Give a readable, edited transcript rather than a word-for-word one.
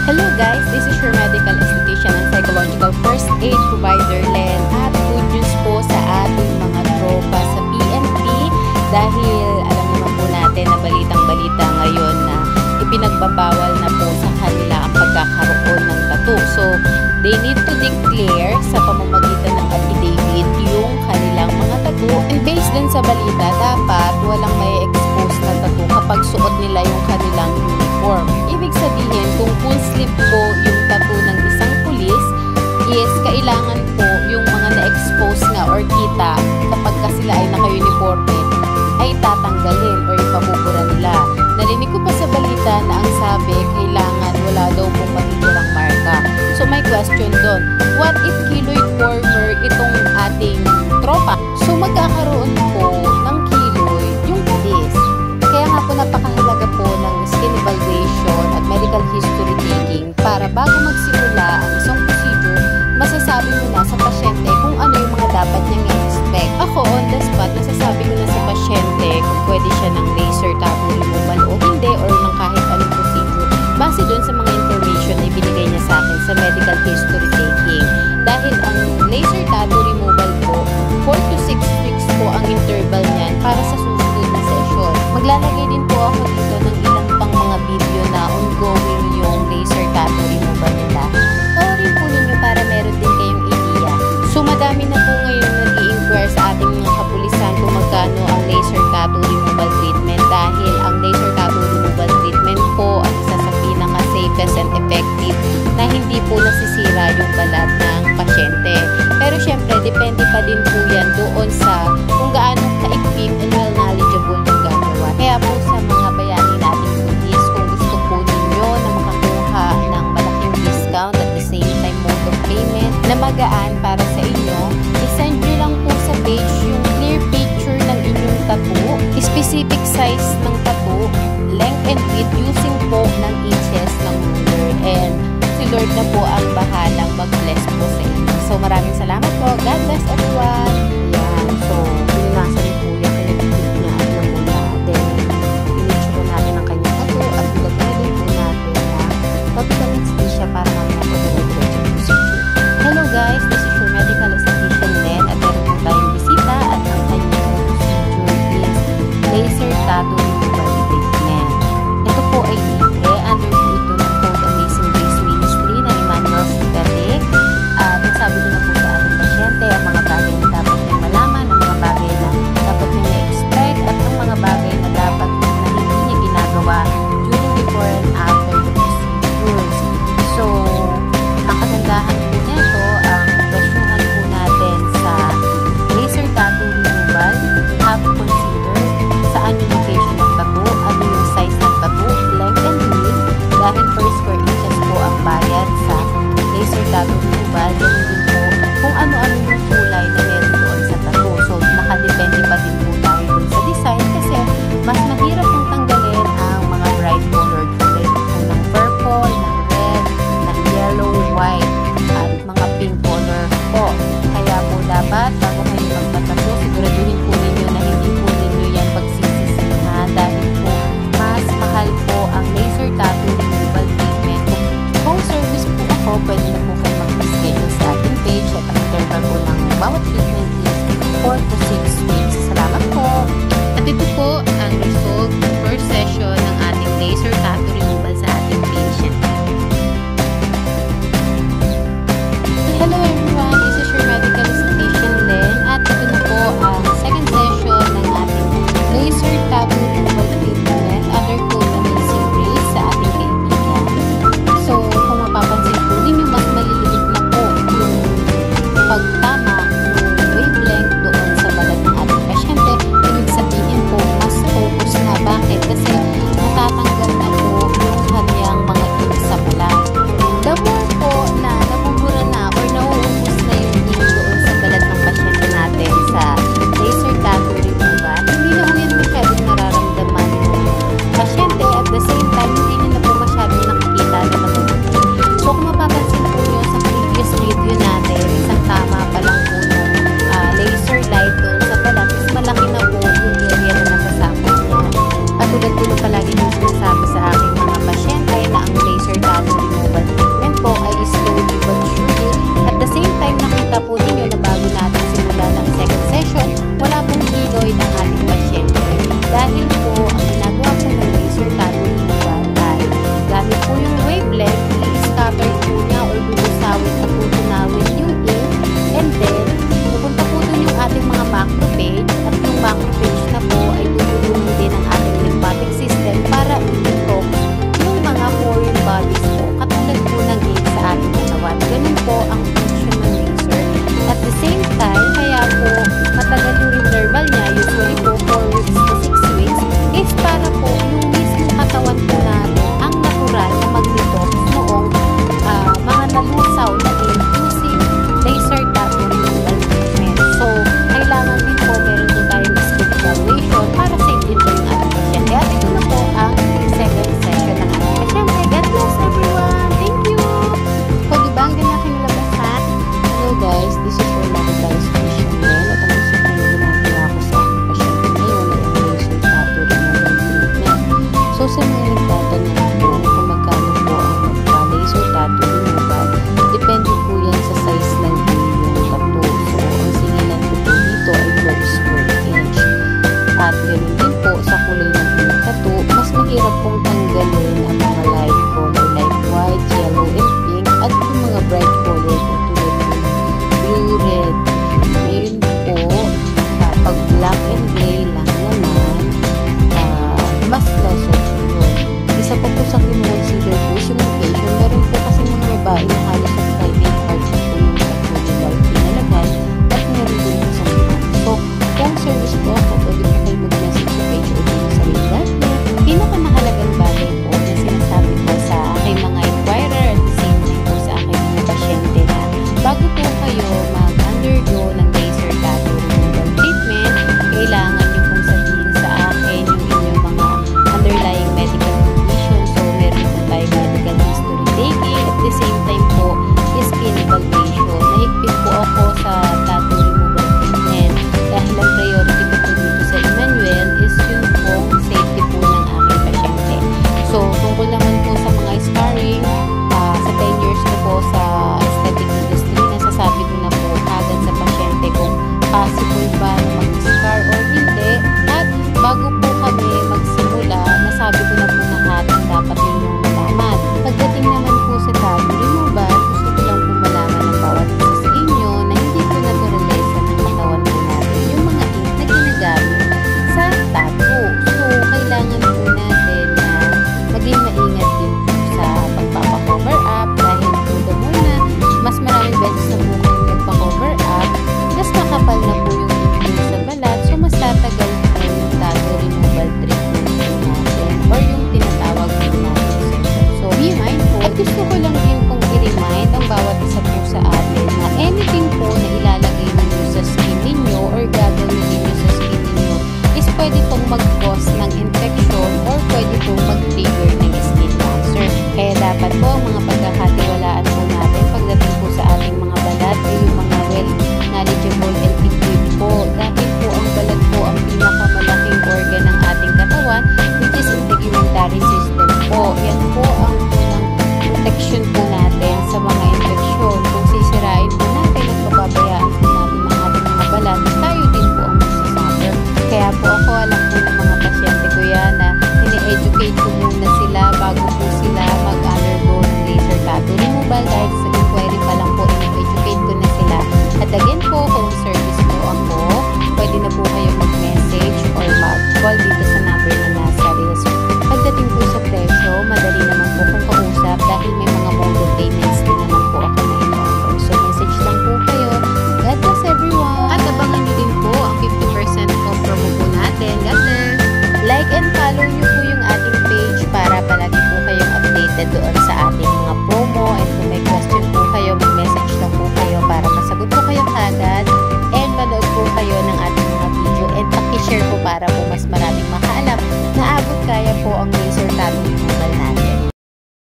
Hello guys, this is your medical esthetician and psychological first aid provider Len, at good news po sa ating mga tropa sa PNP dahil alam naman po natin na balitang-balita ngayon na ipinagbabawal na po sa kanila ang pagkakaroon ng tattoo. So, they need to declare sa pamamagitan ng affidavit yung kanilang mga tattoo, and based din sa balita, dapat walang may expose na tattoo kapag suot nila yung kanilang uniform. Ibig sabihin, kung full sleeve po yung tattoo ng isang pulis, is kailangan po yung mga na-expose nga or kita kapag sila ay naka-uniforme ay tatanggalin or ipabubura nila. Narinig ko pa sa balita na ang sabi, kailangan wala daw po patitirang marka. So may question doon, what if keloid former itong ating tropa? So magkakaroon po ng keloid yung pulis. Kaya nga po napakahalaga po ng skin evaluation at medical history taking para bago magsimula ang isang procedure, masasabi mo na sa pasyente kung ano yung mga dapat niyang i-expect. Ako, on the spot, masasabi ko na sa pasyente kung pwede siya ng laser tattoo removal o hindi, or ng kahit anong procedure, base dun sa mga information na ibinigay niya sa akin sa medical history taking. Dahil ang laser tattoo removal po, 4 to 6 weeks po ang interval niyan para sa susunod na session. Maglalagay din po ako dito ng ilang pang mga video na ongoing yung laser tattoo removal nila. Panoorin po ninyo para meron din kayong idea. So madami na po ngayon nag-i-inquire sa ating mga kapulisan kung magkano ang laser tattoo removal treatment, dahil ang laser tattoo removal treatment po ang isa sa pinaka-safest and effective na hindi po nasisira yung balat ng pasyente. Pero syempre, depende pa din po yan doon sa kung gaano ka-equip and well knowledgeable yung gagawa. Kaya po sa mga bayani nating pulis, kung gusto po ninyo na makakuha ng malaking discount at the same time mode of payment na magaan para sa inyo, isend nyo lang po sa page yung clear picture ng inyong tattoo, specific size ng tattoo, length and width using po ng inches ng ruler, and si Lord na po ang bahalang mag-bless po sa inyo. So maraming salamat po. God bless everyone. Yan. So, pinasa ni Kuya, pinag-tip niya at namula. Then, pinitsura natin ang kanyang tattoo at nilagay din po natin na topical anesthesia para mamaya po dinagdag yung procedure. Hello guys, this is your medical esthetician Len, at meron po tayong bisita at ang kanyang procedure is laser tattoo removal treatment. Ito po ay libre under po ito ng Code Amazing Grace Ministry na Emmanuel City. At sabi ko na po sa ating pasyente ang mga bagay na dapat niyang malaman, ang mga bagay na dapat niyang i-expect, at ang mga bagay na dapat na hindi niya ginagawa during, before, and after the procedures. So, ang kagandahan po nito, ang presyuhan po natin sa laser tattoo removal, you have to consider saan yung location ng tattoo, ano yung size ng tattoo, length and width, dahil per square inches po ang bayad sa laser tattoo removal. Ganun din po kung ano-ano yung kulay na meron doon sa tattoo. So, nakadepende pa din po tayo dun sa design, kasi mas mahirap yung tanggalin ang mga bright colored kulay ng purple, ng red, ng yellow, white, at mga pink color po. Kaya po dapat bago kayo magpatattoo, siguraduhin po ninyo na hindi po ninyo yan pagsisisihan, dahil po mas mahal po ang laser tattoo removal treatment. Kung service po ako, pwede na po kayo mag-schedule sa ating page, at ang interval po ng bawat treatment is 4 to 6 weeks. Salamat po! At ito po ang result ng first session ng ating laser tattoo removal sa ating patient. Hello everyone, this is your medical esthetician Len, at ito na po ang second session ng ating laser tattoo removal treatment under Code Amazing Grace sa ating kaibigan. So, kung mapapansin po ninyo, mas maliliit po ang mga pagkakatiwalaan po natin pagdating po sa ating mga balat ay yung mga well knowledgeable and equipped po. Dahil po ang balat po ang pinakamalaking organ ng ating katawan, which is integumentary system po. Yan po ang unang protection po